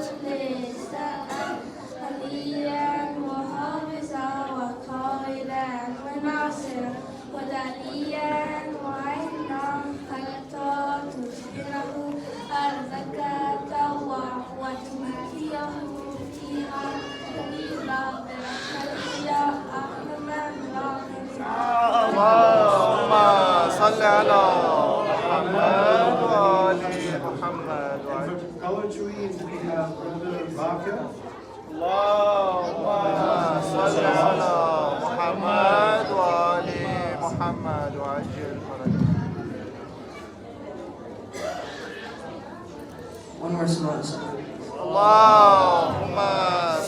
مخلصا هديا وحافظا وقائدا وناصرا ودليا وعينا حتى تصبحه أرضك طوعا وتمتعه فيها قليلا برحمتك يا أرحم الراحمين. اللهم صل على محمد وآل محمد. For poetry, we have Brother Bakir. اللهم صل على محمد وآل محمد وعجل فرجه. One more small اللهم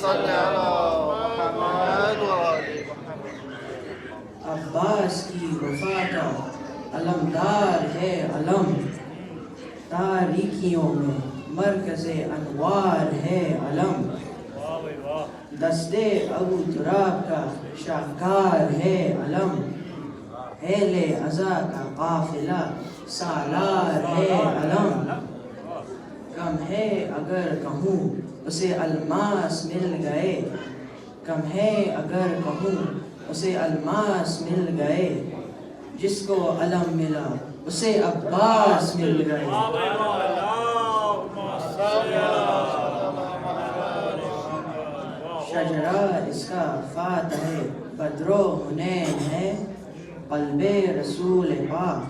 صل على محمد وآل محمد. Abbas की वफा का अलमदार है अलम, तारीखियों में मरकज़े अनवार है अलम, दस्ते अबू तुराब का शाहकार है अलम, हेले अज़ा का काफिला सालार है अलम। कम है अगर कहूँ उसे अलमास मिल गए, कम है अगर कहूँ उसे अलमास मिल गए, जिसको अलम मिला उसे अब्बास मिल गए। शजरा इसका फातह बद्रो हुनैन है, क़ल्बे रसूल पाक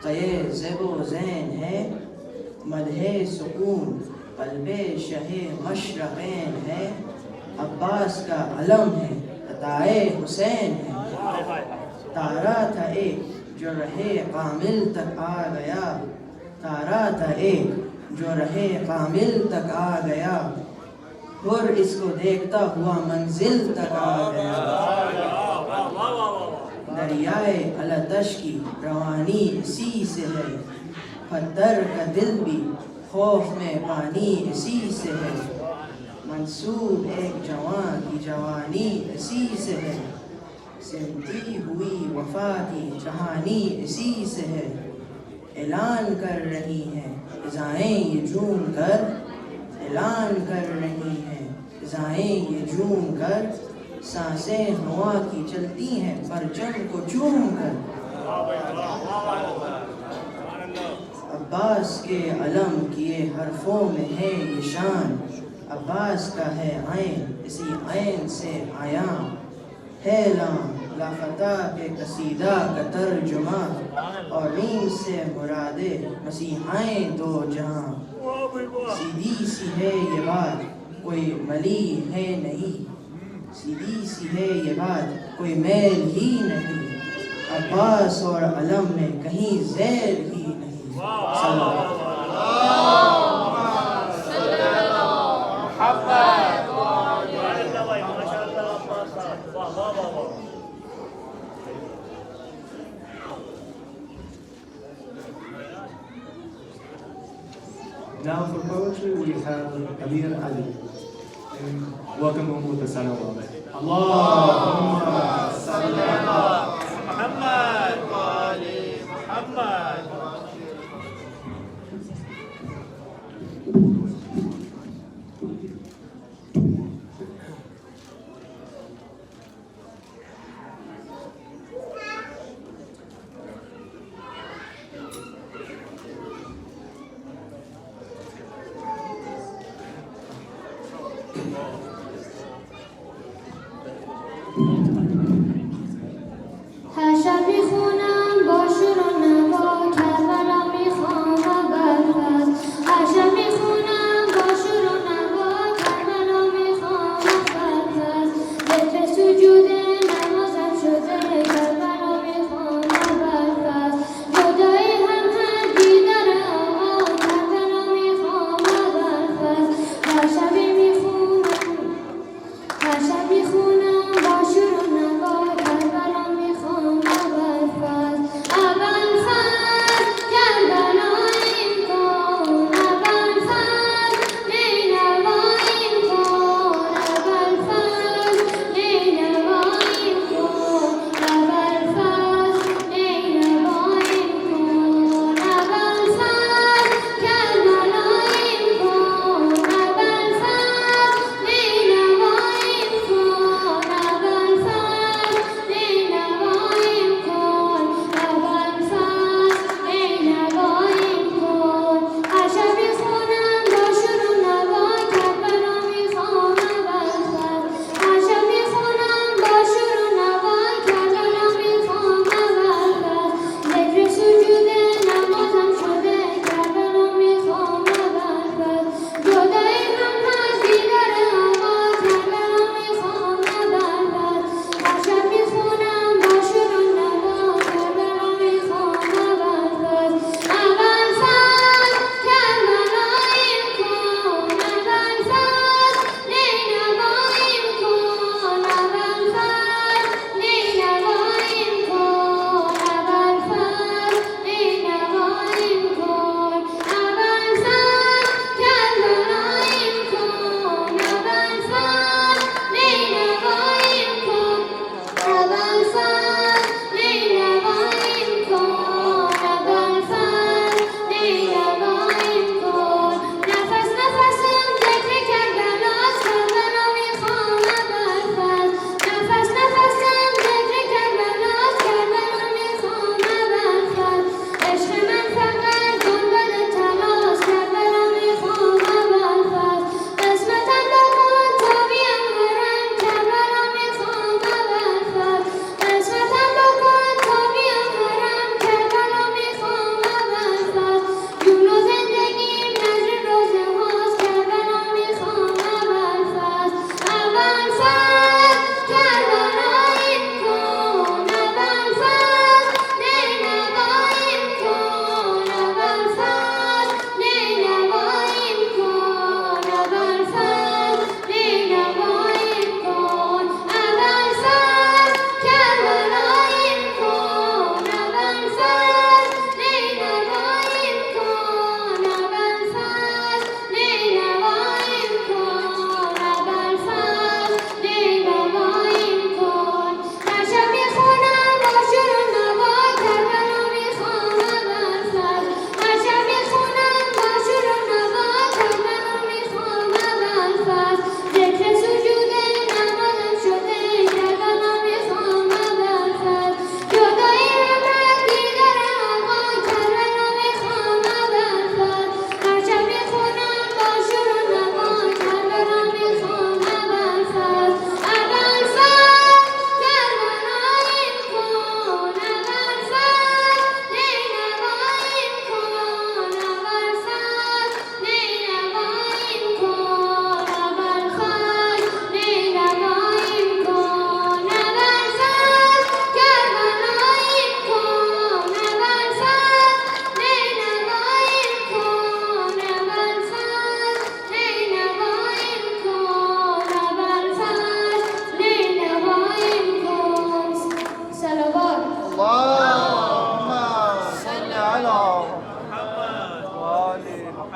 क़ये ज़ेबो ज़ैन है, मदहे सुकून क़ल्बे शहे मशरक़ैन है, अब्बास का अलम है अताए हुसैन है। तारा था एक जो रहे कामिल तक आ गया, तारा था एक जो रहे कामिल तक आ गया, और इसको देखता हुआ मंजिल तक आ गया। दरियाए अलतश की रवानी इसी से है, पत्थर का दिल भी खौफ में पानी इसी से है, मंसूब एक जवान की जवानी इसी से है, सिमटी हुई वफा की कहानी इसी से है। ऐलान कर रही हैं फ़िज़ाएं ये झूम कर, ऐलान कर रही हैं फ़िज़ाएं ये झूम कर, सांसें हवा की चलती हैं परचम को चूम कर। अब्बास के अलम किए हरफों में है ये शान, अब्बास का है ऐन इसी ऐन से आया है लाम, लाफता के कसीदा का तर्जुमा, और रीम से मुरादे मसीहाएं दो जहां। सीधी सी है ये बात कोई मली है नहीं, सीधी सी है ये बात कोई मेल ही नहीं, अब्बास और अलम में कहीं ज़ैर ही नहीं। Now for poetry, we have Amir Ali. And welcome him with the salawat. Allahumma salli ala محمد وآل محمد. حاشا میخونم با شور و نوا کربلا میخوام و برفت، حاشا میخونم با شور و نوا کربلا میخوام و برفت، ذکر سجود نمازم شده کربلا میخوام و برفت، جدایی هم هست دیدار آقا کربلا میخوام و برفت، هر شبی میخونم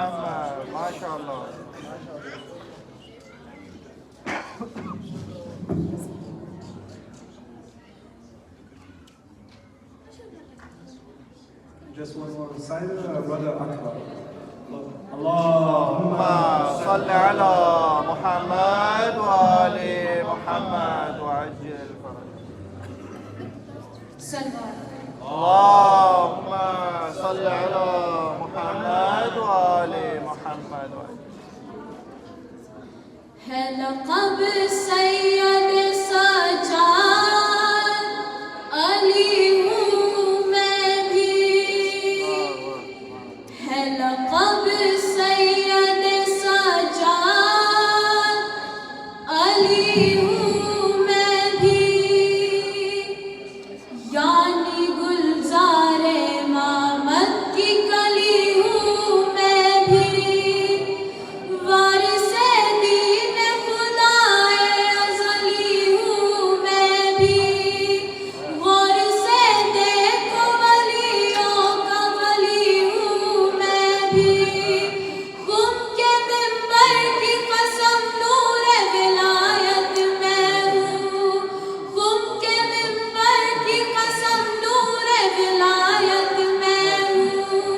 محمد ما شاء الله. Just one more side, brother Akbar. اللهم صل على محمد وآل محمد وعجل فرجه. اللهم صل على محمد وآل محمد وعجل. है लक़ब सैयद सज्जाद अली हूँ मैं भी, है लक़ब सैयद सज्जाद अली हूँ मैं भी, यानी गुलज़ारे मामद की कली हूँ मैं भी, वारिसे दीन खुदाए अज़ली हूँ मैं भी, गौर से देखो वलियों का वली हूँ मैं भी, गुम के मिंबर की कसम नूर विलायत मैं हूँ, गुम के मिंबर की कसम नूर विलायत मैं हूँ,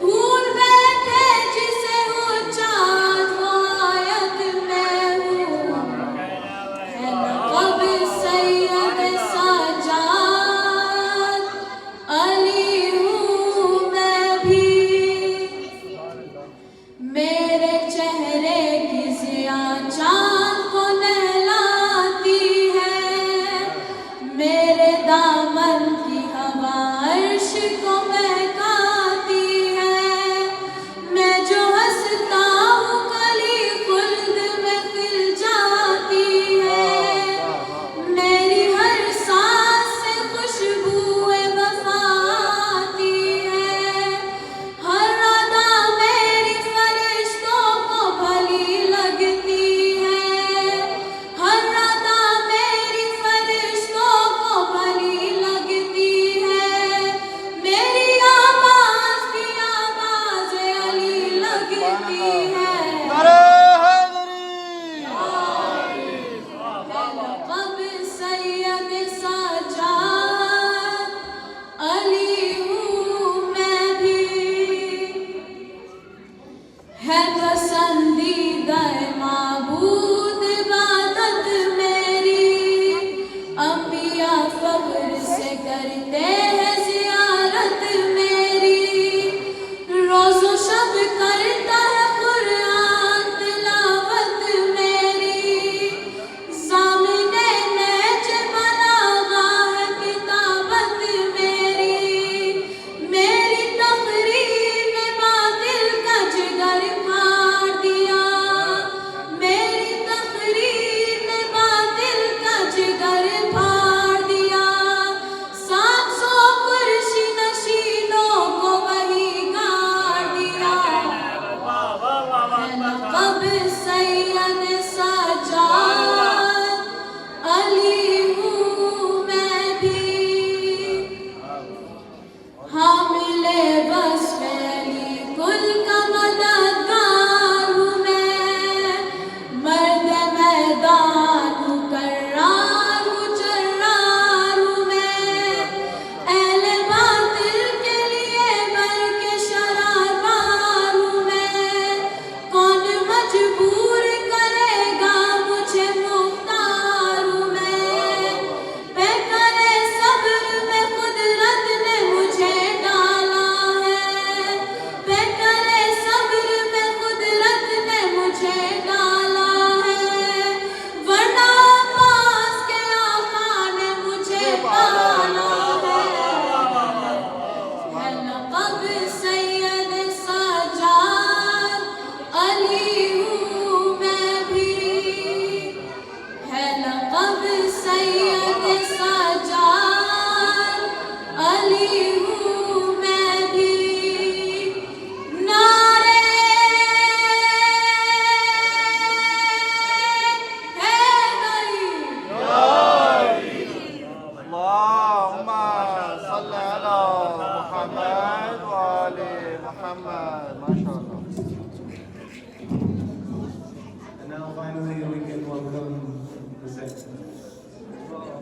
भूल बैठे जिसे हो चाँद वो आयत मैं हूँ, है लक़ब सैयद सज्जाद अली हूँ मैं भी।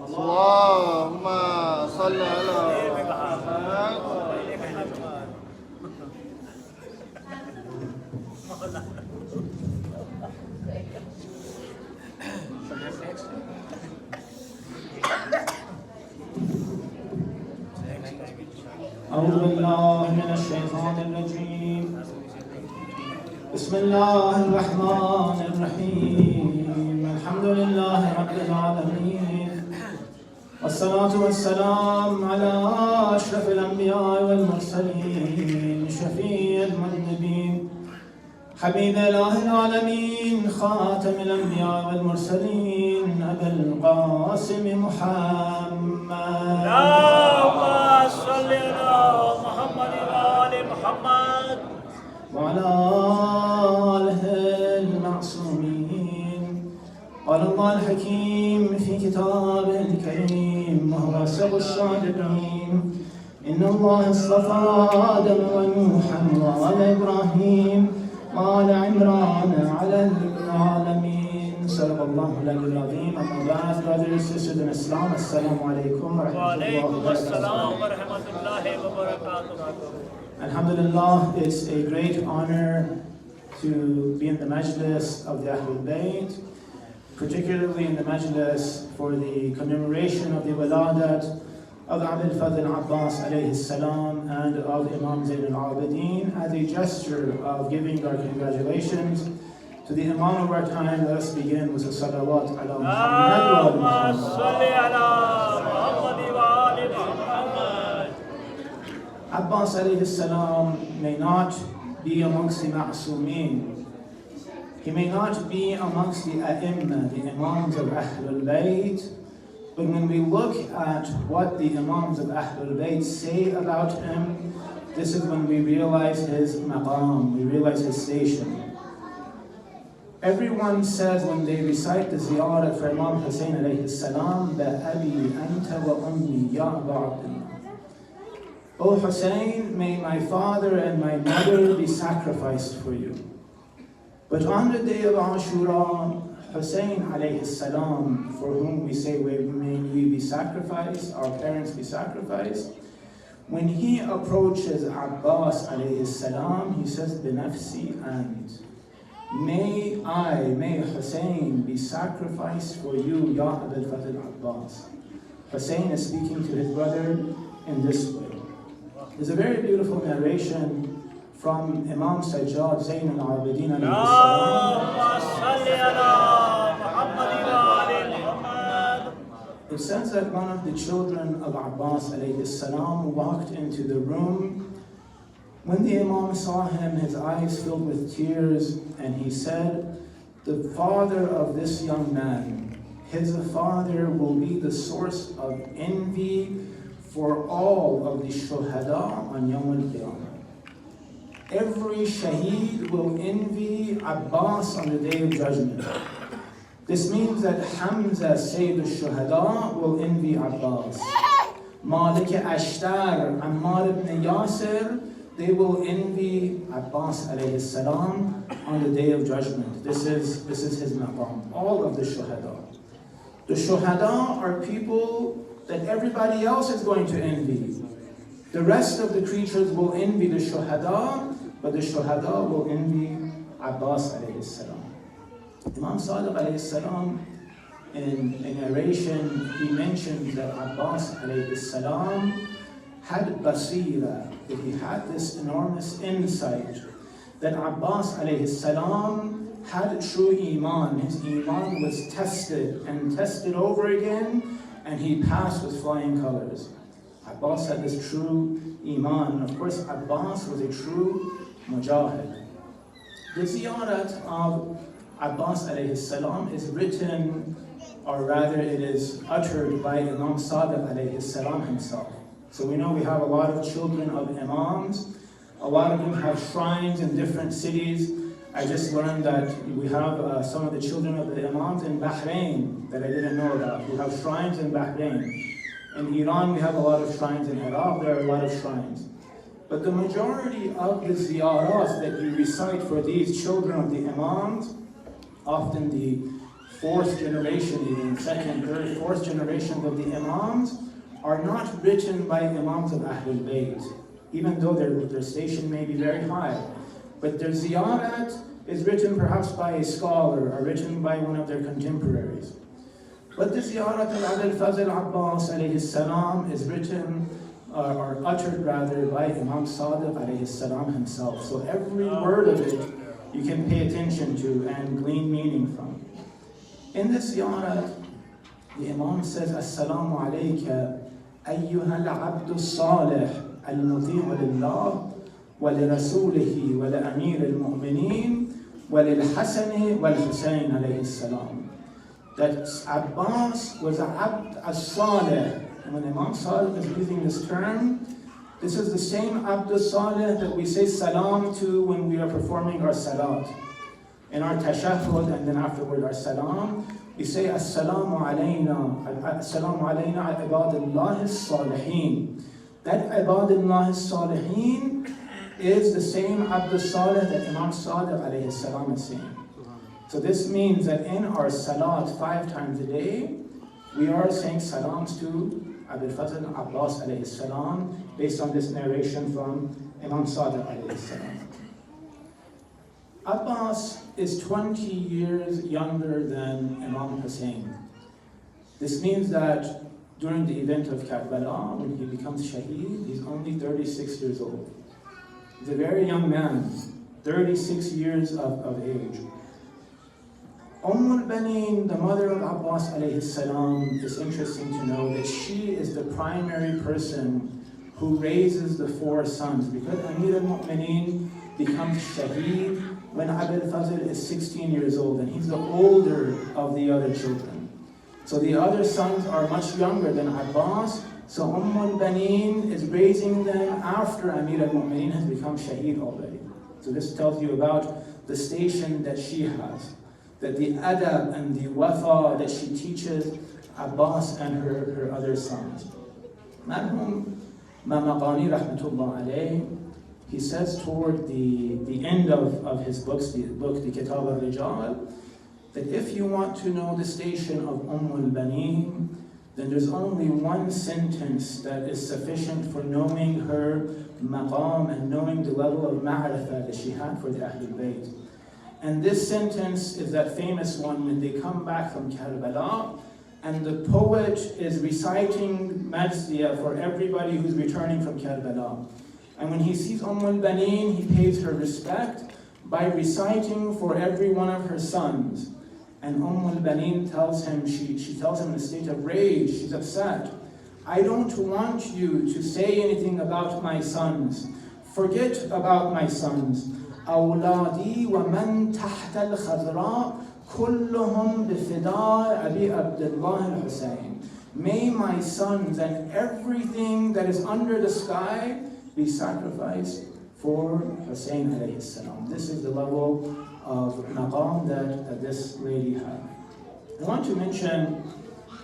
اللهم صل على محمد. أعوذ بالله من الشيطان الرجيم. بسم الله الرحمن الرحيم. الحمد لله رب العالمين، والصلاة والسلام على أشرف الأنبياء والمرسلين، شفيع المذنبين، حبيب إله العالمين، خاتم الأنبياء والمرسلين، أبي القاسم محمد. اللهم صل على محمد وآل محمد وعلى آله المعصومين. قال الله الحكيم في كتابه الكريم وهو أصدق الصادقين: إن الله اصطفى آدم ونوحا وآل إبراهيم وآل عمران على العالمين. صدق الله العلي العظيم. أما بعد, brothers and sisters in Islam, Assalamu alaikum wa وعليكم rahmatullahi السلام wa barakatuh. ورحمة الله وبركاته. Alhamdulillah, it's a great honor to be in the majlis of the Ahlul Bayt, particularly in the majlis for the commemoration of the wiladat of Abul Fadl Abbas alayhi salam and of Imam Zain al-Abidin, as a gesture of giving our congratulations to the Imam of our time. Let us begin with a salawat ala Muhammad wa ala اللهم Muhammad. صل على محمد وآل محمد. Abbas alayhi salam may not be amongst the ma'asumeen. He may not be amongst the a'imma, the imams of Ahlul Bayt, but when we look at what the imams of Ahlul Bayt say about him, this is when we realize his maqam, we realize his station. Everyone says when they recite the ziyarah for Imam Hussein alayhi salam, Ba'abi anta wa ummi ya Aba Abdullah. O Hussein, may my father and my mother be sacrificed for you. But on the day of Ashura, Hussein alayhi salam, for whom we say may we be sacrificed, our parents be sacrificed, when he approaches Abbas alayhi salam, he says, Binafsi and may Hussein be sacrificed for you, Ya Abul Fadl Abbas. Hussein is speaking to his brother in this way. There's a very beautiful narration from Imam Sajjad Zain al-Abidin alayhi salam. اللهم صل على محمد وآل محمد. It says that one of the children of Abbas alayhi salam walked into the room. When the Imam saw him, his eyes filled with tears, and he said, the father of this young man, his father will be the source of envy for all of the shuhada on Yawm al-Qiyamah. Every shaheed will envy Abbas on the Day of Judgment. This means that Hamza, Sayyid al-Shuhada, will envy Abbas. Malik Ashtar, Ammar ibn Yasir, they will envy Abbas alayhi salam on the Day of Judgment. This is his maqam. All of the Shuhada. The Shuhada are people that everybody else is going to envy. The rest of the creatures will envy the Shuhada, but the Shuhada will envy Abbas alayhi salam. Imam Sadiq alayhi salam, in a narration, he mentions that Abbas alayhi salam had basira, that he had this enormous insight, that Abbas alayhi salam had true iman. His iman was tested and tested over again, and he passed with flying colors. Abbas had this true iman. Of course, Abbas was a true mujahid. The ziyarat of Abbas alayhi salam is written, or rather it is uttered by Imam Sadiq alayhi salam himself. So we know we have a lot of children of imams. A lot of them have shrines in different cities. I just learned that we have some of the children of the imams in Bahrain that I didn't know about. We have shrines in Bahrain. In Iran, we have a lot of shrines. In Iraq, there are a lot of shrines. But the majority of the ziyaras that you recite for these children of the imams, often the fourth generation, even second, third, fourth generations of the Imams are not written by Imams of Ahlul Bayt, even though their station may be very high. But their ziyarat is written perhaps by a scholar or written by one of their contemporaries. But the ziyarat of Abul Fazl Abbas alayhi salam is written or uttered rather by Imam Sadiq alayhi salam himself. So every word of it you can pay attention to and glean meaning from. In this ziyarat, the Imam says, Assalamu alayka ayyuha al-abdu salih al-muti'u lillah wa li rasulihi wa li amir al-mu'mineen wa lil Hasan wal Husayn alayhi salam. That Abbas was a abd as-salih. And when Imam Sadiq is using this term, this is the same abd as-salih that we say salam to when we are performing our salat. In our tashahhud and then afterward our salam, we say Assalamu alayna ibadillah as-salihin. That ibadillah as-salihin is the same abd as-salih that Imam Sadiq alayhi salam is saying. So this means that in our salat 5 times a day, we are saying salams to Abul Fazl Abbas alayhi salam based on this narration from Imam Sadiq alayhi salam. Abbas is 20 years younger than Imam Hussein. This means that during the event of Karbala, when he becomes shaheed, he's only 36 years old. He's a very young man, 36 years of age. al-Baneen, the mother of Abbas alayhi salam, it's interesting to know that she is the primary person who raises the 4 sons, because Amir al-Mu'mineen becomes shaheed when Abul Fazl is 16 years old, and he's the older of the other children. So the other sons are much younger than Abbas, so al-Baneen is raising them after Amir al-Mu'mineen has become shaheed already. So this tells you about the station that she has, that the adab and the wafa that she teaches Abbas and her other sons. Marhum Mamaqani rahmatullah alayh, he says toward the end of his books, the Kitab al-Rijal, that if you want to know the station of al-Baneen, then there's only one sentence that is sufficient for knowing her maqam and knowing the level of ma'rifah that she had for the Ahlul Bayt. And this sentence is that famous one when they come back from Karbala and the poet is reciting Marziyah for everybody who's returning from Karbala. And when he sees al-Baneen, he pays her respect by reciting for every one of her sons. And al-Baneen tells him, she tells him in a state of rage, she's upset. I don't want you to say anything about my sons. Forget about my sons. أولادي ومن تحت الخضراء كلهم بفداء أبي عبد الله الحسين. May my sons and everything that is under the sky be sacrificed for Hussein alayhi salam. This is the level of maqam that this lady had. I want to mention,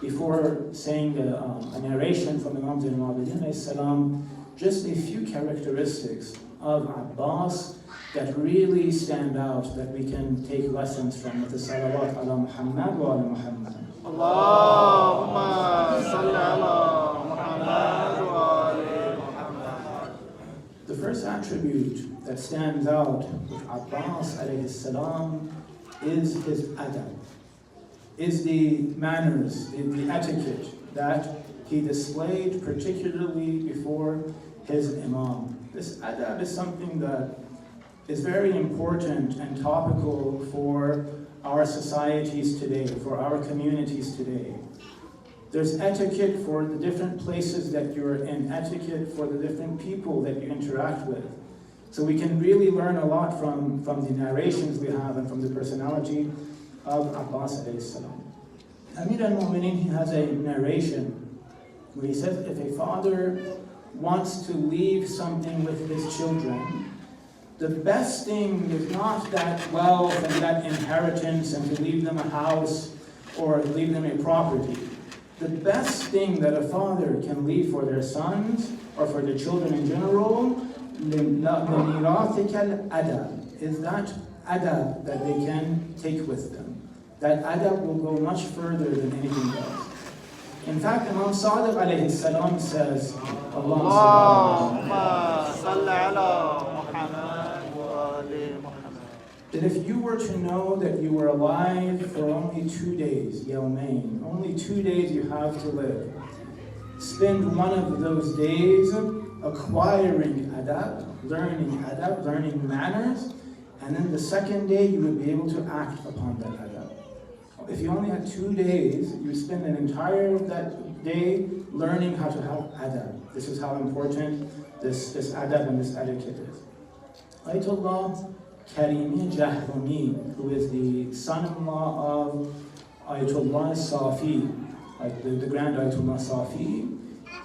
before saying a narration from Imam Zain al-Abidin alayhi salam, just a few characteristics of Abbas that really stand out, that we can take lessons from with the salawat ala Muhammad wa ala Muhammad. Allahumma salli ala Muhammad wa ala Muhammad. The first attribute that stands out with Abbas alayhi salam is his adab, is the manners, the etiquette that he displayed, particularly before his Imam. This adab is something that is very important and topical for our societies today, for our communities today. There's etiquette for the different places that you're in, etiquette for the different people that you interact with. So we can really learn a lot from the narrations we have and from the personality of Abbas alayhi salam. Amir al-Mu'mineen, he has a narration where he says if a father wants to leave something with his children, the best thing is not that wealth and that inheritance and to leave them a house or leave them a property. The best thing that a father can leave for their sons or for their children in general is that adab that they can take with them. that adab will go much further than anything else. In fact, Imam Sadiq alayhi salam says, Allahumma salli ala Muhammad wa ali Muhammad. that if you were to know that you were alive for only 2 days, yawmain, only 2 days you have to live, spend one of those days acquiring adab, learning manners, and then the second day you would be able to act upon that adab. If you only had 2 days, you spend an entire that day learning how to have adab. This is how important this adab and this etiquette is. Ayatollah Karimi Jahrumi, who is the son-in-law of Ayatollah Safi, like the Grand Ayatollah Safi,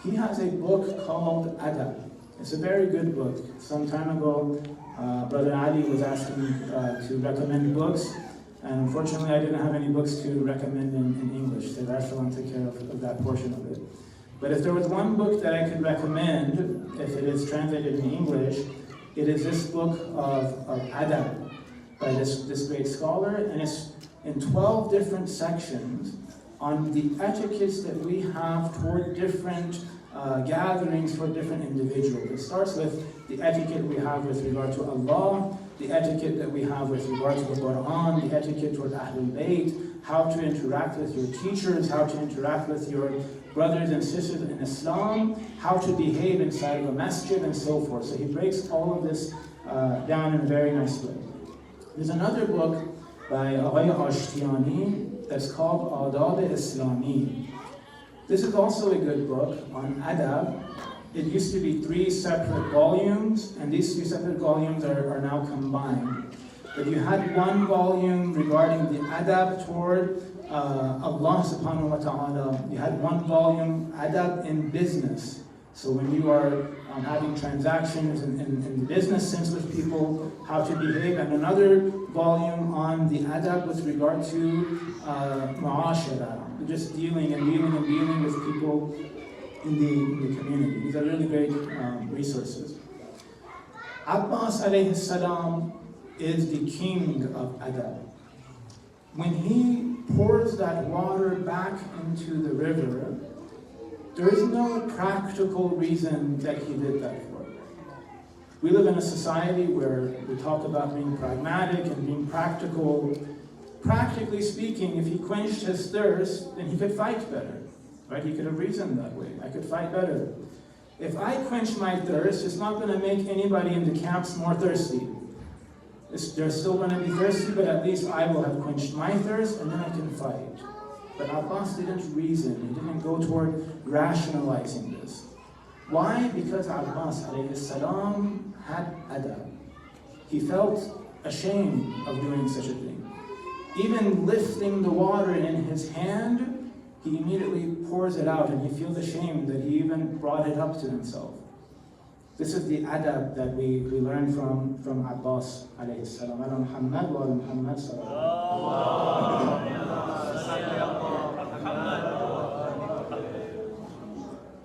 he has a book called Adab. It's a very good book. Some time ago, Brother Ali was asking to recommend books, and unfortunately I didn't have any books to recommend in English, so Darsalan took care of that portion of it. But if there was one book that I could recommend, if it is translated in English, it is this book of Adab by this great scholar, and it's in 12 different sections on the etiquettes that we have toward different gatherings for different individuals. It starts with the etiquette we have with regard to Allah, the etiquette that we have with regard to the Quran, the etiquette toward Ahlul Bayt, how to interact with your teachers, how to interact with your brothers and sisters in Islam, how to behave inside of a masjid, and so forth. So he breaks all of this down in a very nice way. There's another book by Aghay Ashtiani that's called Adab Islami. This is also a good book on adab. It used to be 3 separate volumes, and these 3 separate volumes are now combined. But you had one volume regarding the adab toward Allah subhanahu wa ta'ala. You had one volume, adab in business. So when you are having transactions in the business sense with people, how to behave, and another volume on the adab with regard to mu'ashara, just dealing with people in the community. These are really great resources. Abbas alayhi salam is the king of adab. When he pours that water back into the river, there is no practical reason that he did that for. We live in a society where we talk about being pragmatic and being practical. Practically speaking, if he quenched his thirst, then he could fight better. Right? He could have reasoned that way. I could fight better. If I quench my thirst, it's not going to make anybody in the camps more thirsty. They're still going to be thirsty, but at least I will have quenched my thirst, and then I can fight. But Abbas didn't reason. He didn't go toward rationalizing this. Why? Because Abbas alayhi salam had adab. He felt ashamed of doing such a thing. Even lifting the water in his hand, he immediately pours it out, and he feels ashamed that he even brought it up to himself. This is the adab that we learn from Abbas alayhi salam. Ala Muhammad wa ala Muhammad sallallahu.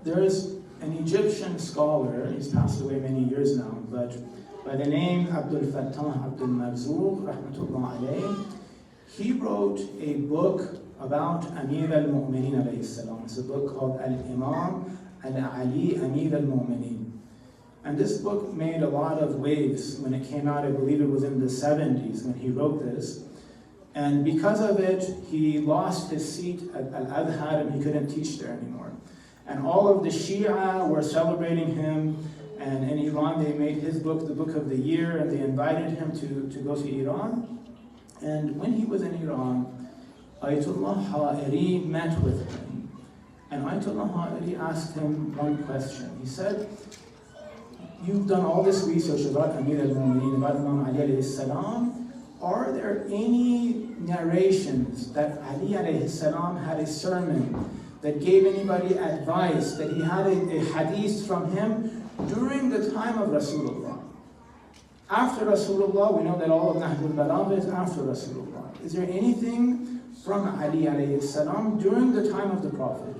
There is an Egyptian scholar, he's passed away many years now, but by the name Abdul Fattah Abdul Marzouk, rahmatullah alayh, he wrote a book about Amir al-Mu'mineen alayhi salam. It's a book called Al-Imam Al-Ali Amir al-Mu'mineen. And this book made a lot of waves when it came out. I believe it was in the 70s when he wrote this. And because of it, he lost his seat at Al-Azhar and he couldn't teach there anymore. And all of the Shia were celebrating him, and in Iran they made his book the book of the year, and they invited him to go to Iran. And when he was in Iran, Ayatollah Ha'iri met with him. And Ayatollah Ha'iri asked him one question. He said, you've done all this research about Amir al-Mu'mineen, about Imam Ali alayhi salam. Are there any narrations that Ali alayhi salam had a sermon, that gave anybody advice, that he had a hadith from him during the time of Rasulullah? After Rasulullah, we know that all of Nahjul Balagha is after Rasulullah. Is there anything from Ali alayhi salam during the time of the Prophet?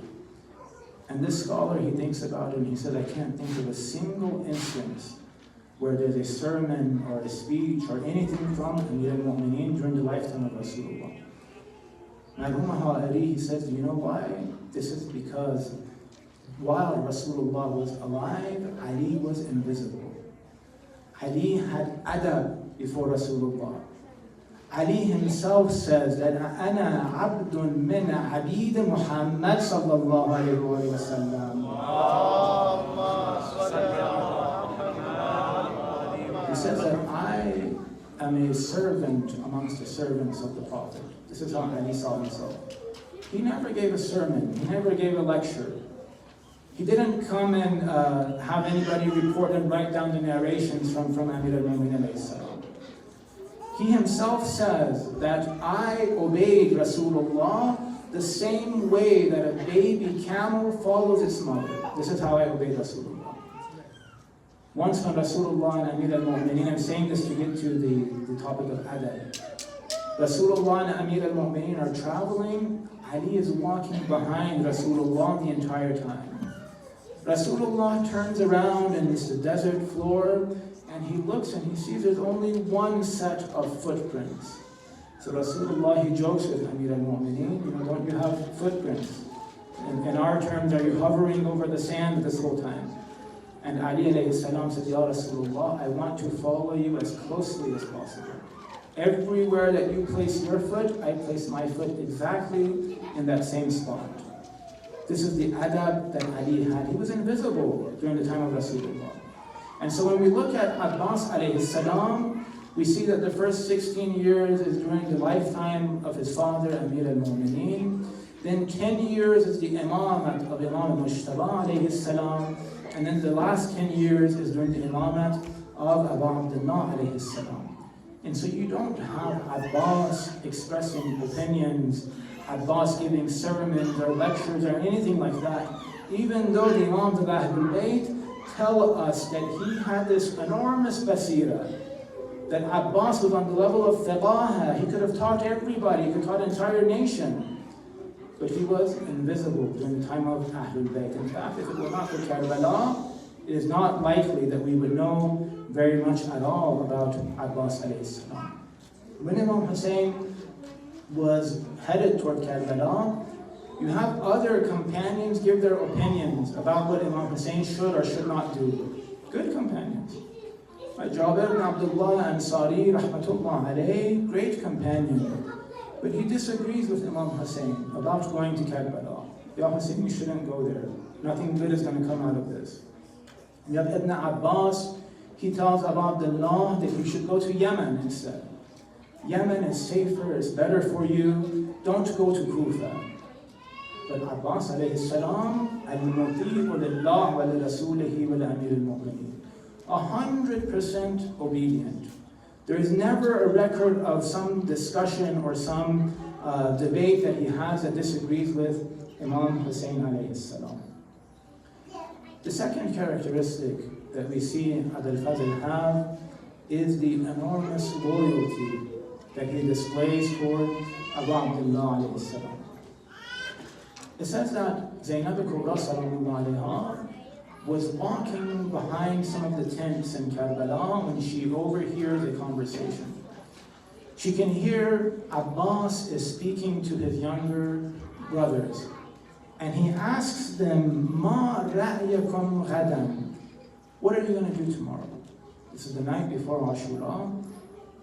And this scholar, he thinks about it and he said, I can't think of a single instance where there's a sermon or a speech or anything from Amir al-Mu'mineen during the lifetime of Rasulullah. He says, do you know why? This is because while Rasulullah was alive, Ali was invisible. Ali had adab before Rasulullah. Ali himself says that أَنَا عَبْدٌ مِّنْ عَبِيدِ مُحَمَّدٍ صَلَّى اللَّهُ عَلَيْهِ وَسَلَّمَ. He says that I am a servant amongst the servants of the Prophet. This is how Ali saw himself. He never gave a sermon. He never gave a lecture. He didn't come and have anybody report and write down the narrations from Amir al-Mu'minin alayhi salam. He himself says that I obeyed Rasulullah the same way that a baby camel follows its mother. This is how I obeyed Rasulullah. Once when Rasulullah and Amir al-Mu'minin, I'm saying this to get to the topic of adab. Rasulullah and Amir al-Mu'minin are traveling. Ali is walking behind Rasulullah the entire time. Rasulullah turns around and it's the desert floor, and he looks and he sees there's only one set of footprints. So Rasulullah, he jokes with Amir al-Mu'mineen, don't you have footprints? In our terms, are you hovering over the sand this whole time? And Ali alayhi salam said, Ya Rasulullah, I want to follow you as closely as possible. Everywhere that you place your foot, I place my foot exactly in that same spot. This is the adab that Ali had. He was invisible during the time of Rasulullah. And so when we look at Abbas alayhi salam, we see that the first 16 years is during the lifetime of his father, Amir al-Mu'mineen. Then 10 years is the imamat of Imam Mushtaba alayhi salam. And then the last 10 years is during the imamat of Abu Abdullah alayhi salam. And so you don't have Abbas expressing opinions, Abbas giving sermons or lectures or anything like that. Even though the Imams of Ahlul Bayt tell us that he had this enormous basira, that Abbas was on the level of Thiqaha. He could have taught everybody, he could have taught an entire nation. But he was invisible during the time of Ahlul Bayt. In fact, if it were not for Karbala, it is not likely that we would know very much at all about Abbas alayhi salam. When Imam Hussein was headed toward Karbala, you have other companions give their opinions about what Imam Hussein should or should not do. Good companions. Jabir ibn Abdullah Ansari, rahmatullah alayhi, great companion. But he disagrees with Imam Hussein about going to Karbala. Ya Hussein, you shouldn't go there. Nothing good is going to come out of this. You have Ibn Abbas, he tells Abu Abdullah that you should go to Yemen instead. Yemen is safer, it's better for you. Don't go to Kufa. But Abbas alayhi salam, al-muti'u lillah wa li rasulihi wa li amir al-mu'mineen. 100% obedient. There is never a record of some discussion or some debate that he has that disagrees with Imam Hussein alayhi salam. The second characteristic that we see Adil Fazl have is the enormous loyalty that he displays toward Abu Abdullah alayhi salam. It says that Zainab al-Kubra sallallahu alayha was walking behind some of the tents in Karbala when she overhears a conversation. She can hear Abbas is speaking to his younger brothers, and he asks them, Ma ra'yakum ghadan? What are you going to do tomorrow? This is the night before Ashura.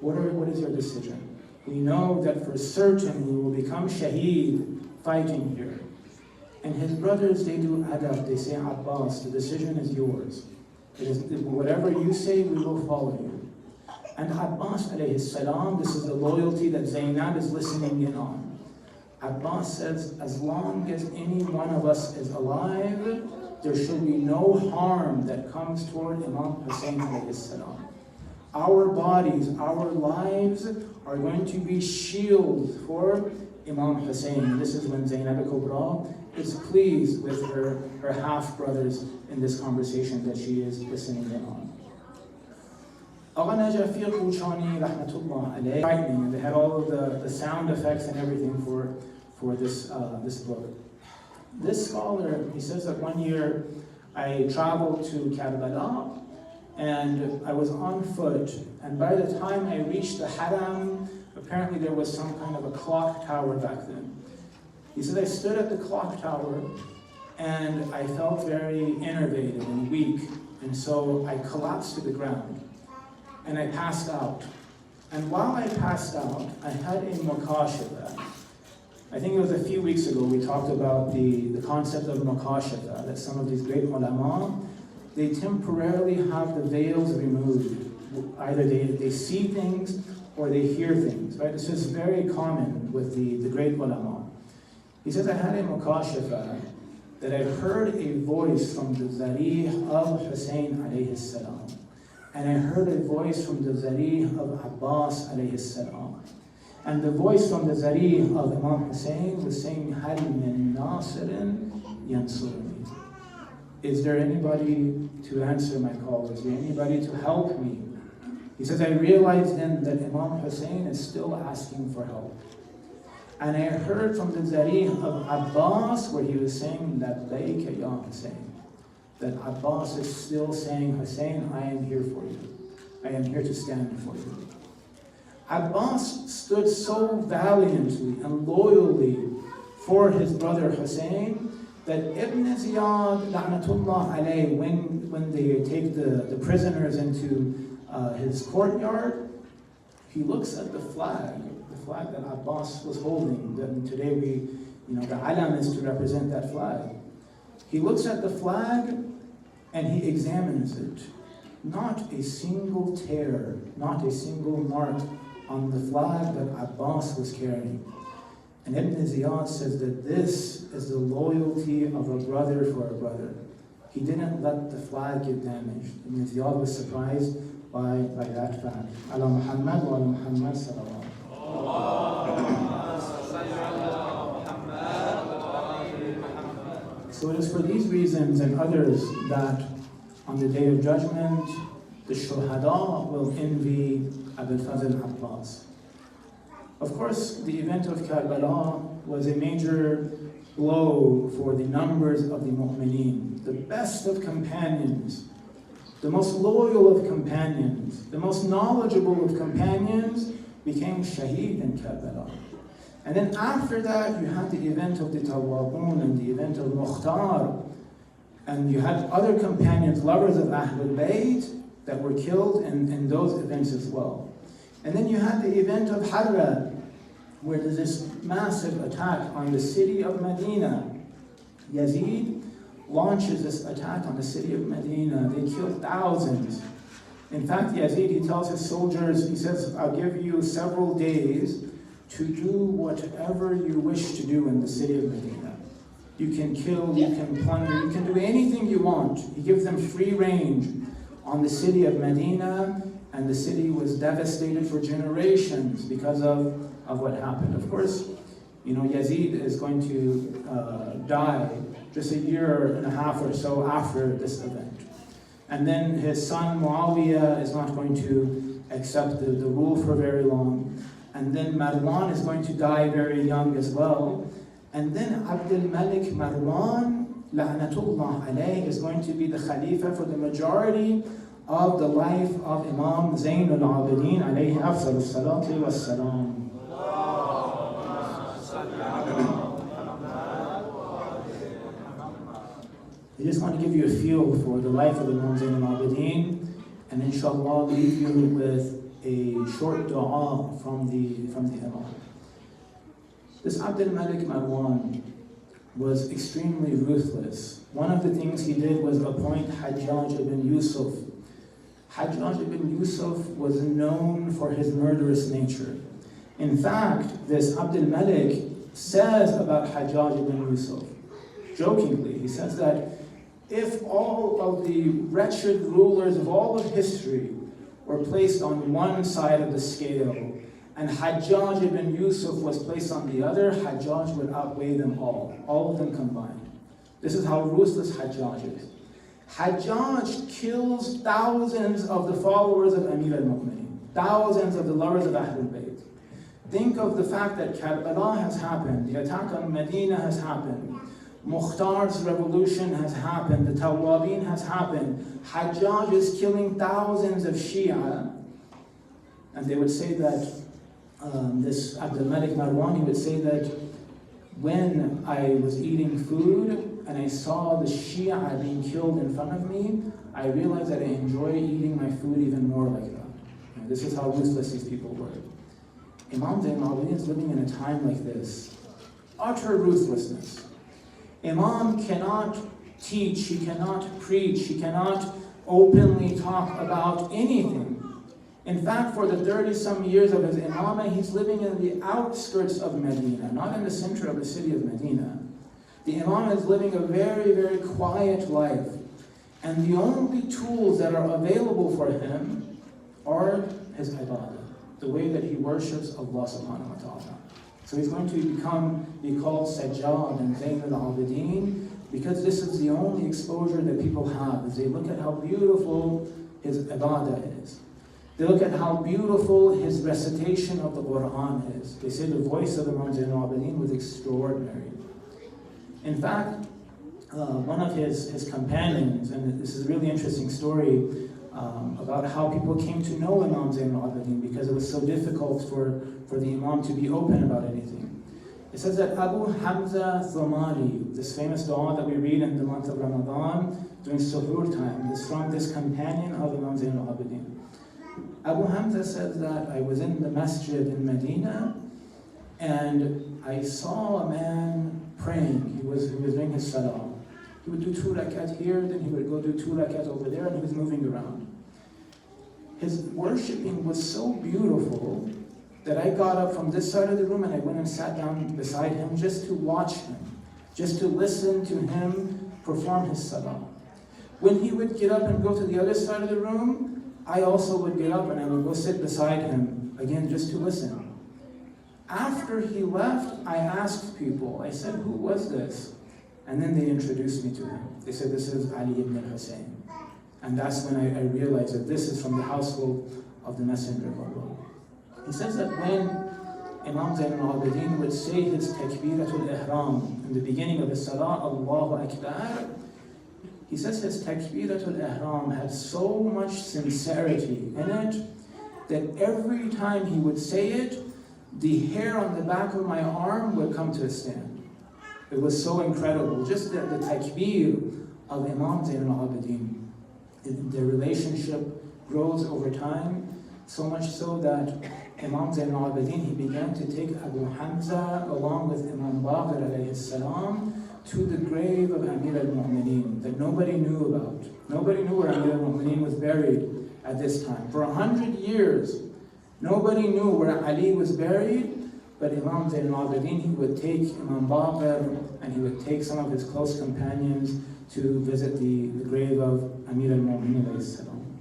What is your decision? We know that for certain we will become shaheed fighting here. And his brothers, they do adab, they say, Abbas, the decision is yours. It is, whatever you say, we will follow you. And Abbas alayhi salam, this is the loyalty that Zainab is listening in on. Abbas says, as long as any one of us is alive, there should be no harm that comes toward Imam Hussein alayhi salam. Our bodies, our lives are going to be shields for Imam Hussein. This is when Zainab al-Kubra is pleased with her half-brothers in this conversation that she is listening in on. Agha Najafi al-Qushani, rahmatullah alayhi, frightening, and they had all of the sound effects and everything for this book. This scholar, he says that one year I traveled to Karbala, and I was on foot, and by the time I reached the haram, apparently there was some kind of a clock tower back then. He said, I stood at the clock tower, and I felt very enervated and weak, and so I collapsed to the ground, and I passed out. And while I passed out, I had a mukashafa. I think it was a few weeks ago we talked about the concept of mukashafa, that some of these great ulama, they temporarily have the veils removed. Either they see things or they hear things, right? This is very common with the great ulama. He says, I had a mukashafa that I heard a voice from the zarih of Hussein alayhi salam. And I heard a voice from the zarih of Abbas alayhi salam. And the voice from the zarih of Imam Hussein was saying, Hal min nasirin yansurni. Is there anybody to answer my call? Is there anybody to help me? He says, I realized then that Imam Hussein is still asking for help. And I heard from the zarih of Abbas where he was saying, Labbayka ya Hussein. That Abbas is still saying, Hussein, I am here for you. I am here to stand for you. Abbas stood so valiantly and loyally for his brother Hussein that Ibn Ziyad, la'natullah alayh, when they take the prisoners into his courtyard, he looks at the flag that Abbas was holding. That today the alam is to represent that flag. He looks at the flag and he examines it. Not a single tear, not a single mark on the flag that Abbas was carrying. And Ibn Ziyad says that this is the loyalty of a brother for a brother. He didn't let the flag get damaged. Ibn Ziyad was surprised by that fact. Ala Muhammad wa ala Muhammad sallallahu. So it is for these reasons and others that on the Day of Judgment, the Shuhada will envy Abul Fazl Abbas. Of course, the event of Karbala was a major blow for the numbers of the mu'mineen. The best of companions, the most loyal of companions, the most knowledgeable of companions became shaheed in Karbala. And then after that, you had the event of the Tawwabun and the event of Mukhtar. And you had other companions, lovers of Ahlul Bayt, that were killed in those events as well. And then you had the event of Harra, where there's this massive attack on the city of Medina. Yazid launches this attack on the city of Medina. They killed thousands. In fact, Yazid, he tells his soldiers, he says, I'll give you several days to do whatever you wish to do in the city of Medina. You can kill, you can plunder, you can do anything you want. He gives them free range on the city of Medina, and the city was devastated for generations because of what happened. Of course, Yazid is going to die just a year and a half or so after this event. And then his son Muawiyah is not going to accept the rule for very long. And then Marwan is going to die very young as well. And then Abdul Malik Marwan, la'natullah alayh, is going to be the Khalifa for the majority of the life of Imam Zayn al-Abidin alayhi afdal salatu was-salam. I just want to give you a feel for the life of Imam Zayn al-Abidin, and inshallah leave you with a short dua from the Imam. This Abdul Malik Marwan was extremely ruthless. One of the things he did was appoint Hajjaj ibn Yusuf. Hajjaj ibn Yusuf was known for his murderous nature. In fact, this Abdul Malik says about Hajjaj ibn Yusuf, jokingly, he says that if all of the wretched rulers of all of history were placed on one side of the scale, and Hajjaj ibn Yusuf was placed on the other, Hajjaj would outweigh them all of them combined. This is how ruthless Hajjaj is. Hajjaj kills thousands of the followers of Amir al-Mu'mineen, thousands of the lovers of Ahlul Bayt. Think of the fact that Karbala has happened, the attack on Medina has happened. Mukhtar's revolution has happened, the Tawabin has happened, Hajjaj is killing thousands of Shia. And they would say that, this Abdul Malik Marwan, he would say that when I was eating food and I saw the Shia being killed in front of me, I realized that I enjoy eating my food even more like that. And this is how ruthless these people were. Imam Zayn al-Abidin is living in a time like this. Utter ruthlessness. Imam cannot teach, he cannot preach, he cannot openly talk about anything. In fact, for the 30-some years of his imamah, he's living in the outskirts of Medina, not in the center of the city of Medina. The imam is living a very, very quiet life. And the only tools that are available for him are his ibadah, the way that he worships Allah subhanahu wa ta'ala. So he's going to be called Sajjad and Zayn al-Abidin, because this is the only exposure that people have, as they look at how beautiful his ibadah is. They look at how beautiful his recitation of the Quran is. They say the voice of Imam Zayn al-Abidin was extraordinary. In fact, one of his companions, and this is a really interesting story about how people came to know Imam Zayn al-Abidin, because it was so difficult for the Imam to be open about anything. It says that Abu Hamza Thumali, this famous dua that we read in the month of Ramadan during suhoor time, is from this companion of Imam Zayn al-Abidin. Abu Hamza says that I was in the masjid in Medina and I saw a man praying. He was doing his salah. He would do 2 rakat here, then he would go do 2 rakat over there, and he was moving around. His worshipping was so beautiful that I got up from this side of the room and I went and sat down beside him just to watch him, just to listen to him perform his salah. When he would get up and go to the other side of the room, I also would get up and I would go sit beside him, again, just to listen. After he left, I asked people, I said, who was this? And then they introduced me to him. They said, this is Ali ibn al-Hussein. And that's when I realized that this is from the household of the Messenger of Allah. He says that when Imam Zayn al-Abidin would say his takbiratul ihram in the beginning of the salah, Allahu Akbar, he says his takbiratul ihram had so much sincerity in it that every time he would say it, the hair on the back of my arm would come to a stand. It was so incredible. Just the takbir of Imam Zayn al-Abidin. Their relationship grows over time, so much so that Imam Zayn al-Abidin, he began to take Abu Hamza along with Imam Baqir alayhi salam to the grave of Amir al-Mu'mineen that nobody knew about. Nobody knew where Amir al-Mu'mineen was buried at this time. For 100 years, nobody knew where Ali was buried, but Imam Zayn al-Abidin, he would take Imam Baqir and he would take some of his close companions to visit the grave of Amir al-Mu'mineen alayhi salam.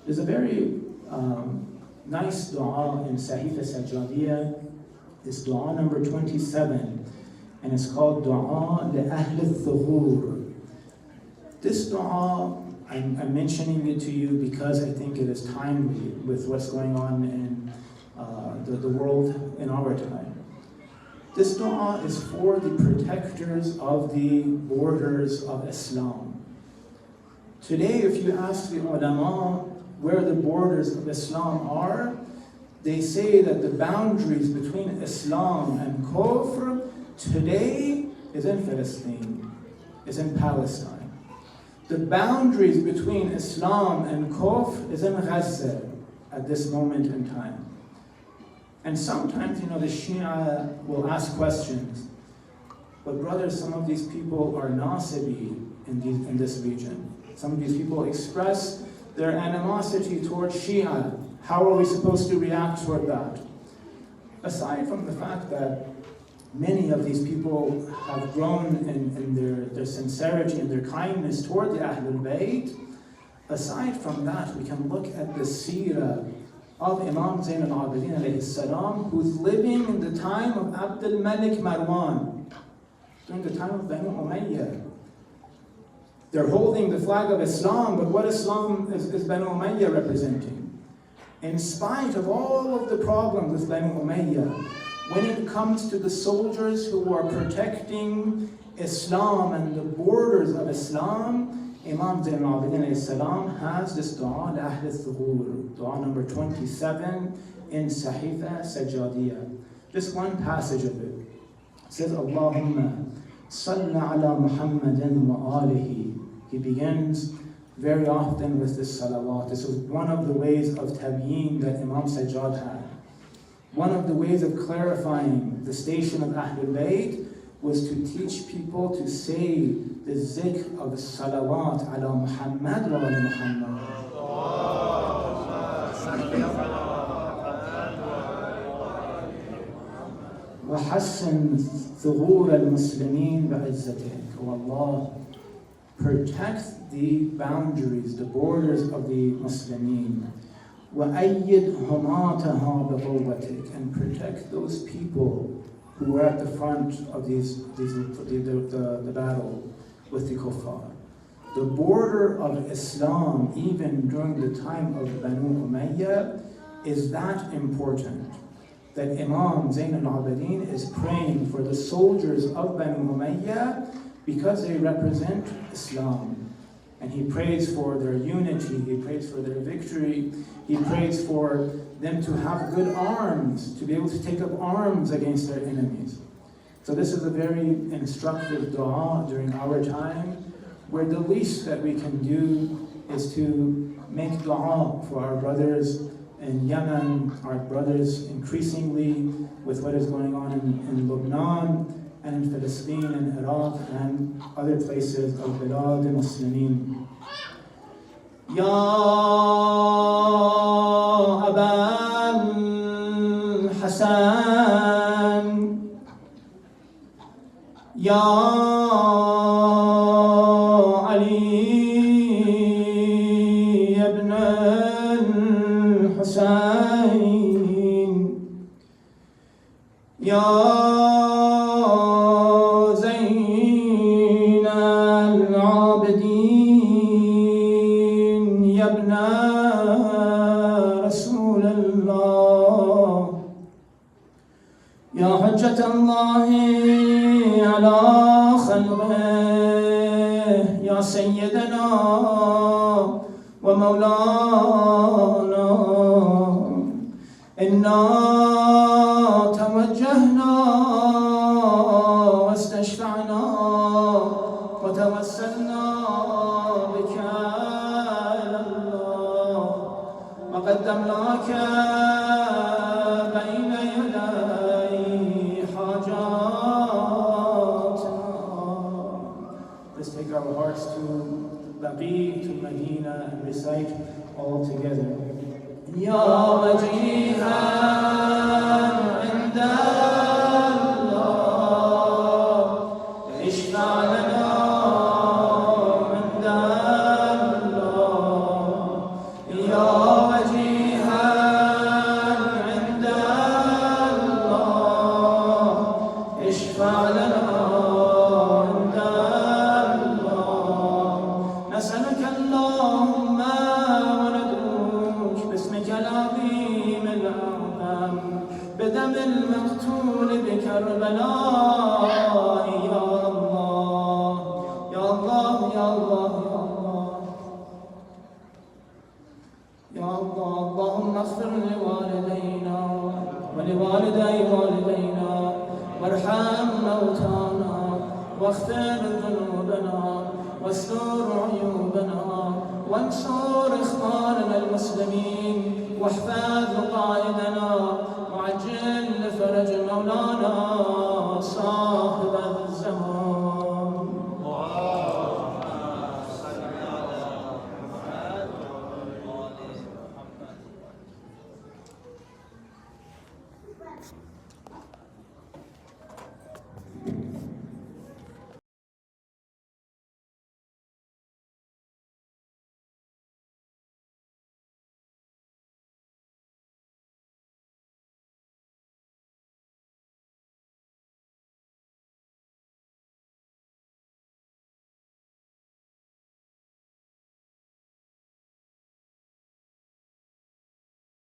There's a very nice dua in Sahifa Sajjadiyya. It's dua number 27, and it's called Dua li-Ahl al-Thughur. This dua, I'm mentioning it to you because I think it is timely with what's going on in the world in our time. This dua is for the protectors of the borders of Islam. Today, if you ask the ulama where the borders of Islam are, they say that the boundaries between Islam and Kufr today is in Palestine, is in Palestine. The boundaries between Islam and Kufr is in Gaza at this moment in time. And sometimes, the Shia will ask questions, but brothers, some of these people are nasibi in this region. Some of these people express their animosity towards Shia. How are we supposed to react toward that? Aside from the fact that many of these people have grown in their sincerity and their kindness toward the Ahlul Bayt, aside from that, we can look at the seerah of Imam Zayn al-Abidin alayhi salam, who's living in the time of Abdul Malik Marwan, during the time of Banu Umayyah. They're holding the flag of Islam, but what Islam is Banu Umayyah representing? In spite of all of the problems with Banu Umayyah, When it comes to the soldiers who are protecting Islam and the borders of Islam, Imam Zayn al-Abidin salam has this dua, Ahl al-Thughur, dua number 27 in Sahifa Sajjadiyya. Just one passage of it. It says, Allahumma salli ala Muhammadin wa alihi. He begins very often with this salawat. This was one of the ways of tabyin that Imam Sajjad had. One of the ways of clarifying the station of Ahlul Bayt was to teach people to say the zikr of salawat ala Muhammad wa ala Muhammad. وحسن ثغور المسلمين بعزتك. O Allah, protect the boundaries, the borders of the Muslimin. وأيد هماتها بقوتك, and protect those people who were at the front of the battle with the kuffar. The border of Islam, even during the time of Banu Umayyah, is that important, that Imam Zayn al-Abidin is praying for the soldiers of Banu Umayyah because they represent Islam. And he prays for their unity, he prays for their victory, he prays for them to have good arms, to be able to take up arms against their enemies. So this is a very instructive dua during our time, where the least that we can do is to make dua for our brothers in Yemen, our brothers increasingly with what is going on in Lebanon, and in Palestine and Iraq and other places of Bilad al-Muslimin. Ya Abbas Hassan, Ya Ali ibn al-Husayn, Ya حجة الله على خلقه يا سيدنا ومولانا إنا توجهنا واستشفعنا وتوسلنا بك إلى الله وقدمناك بين Let's take our hearts to Baqi, to Medina, and recite all together. Ya wajihan inda Allah, ishfa' lana inda Allah. Ya wajihan inda Allah, ishfa' lana. نسألك اللهم وندعوك باسمك العظيم الأعظم بدم المقتول بكربلاء يا الله يا الله يا الله يا الله يا الله. اللهم اغفر لوالدينا ولوالدي والدينا وارحم موتانا واغفر ذنوبنا واستر عيوبنا وانصر اخواننا المسلمين واحفظ قائدنا وعجل لفرج مولانا صاحب الزمان. اللهم صل على محمد وعلى آل محمد.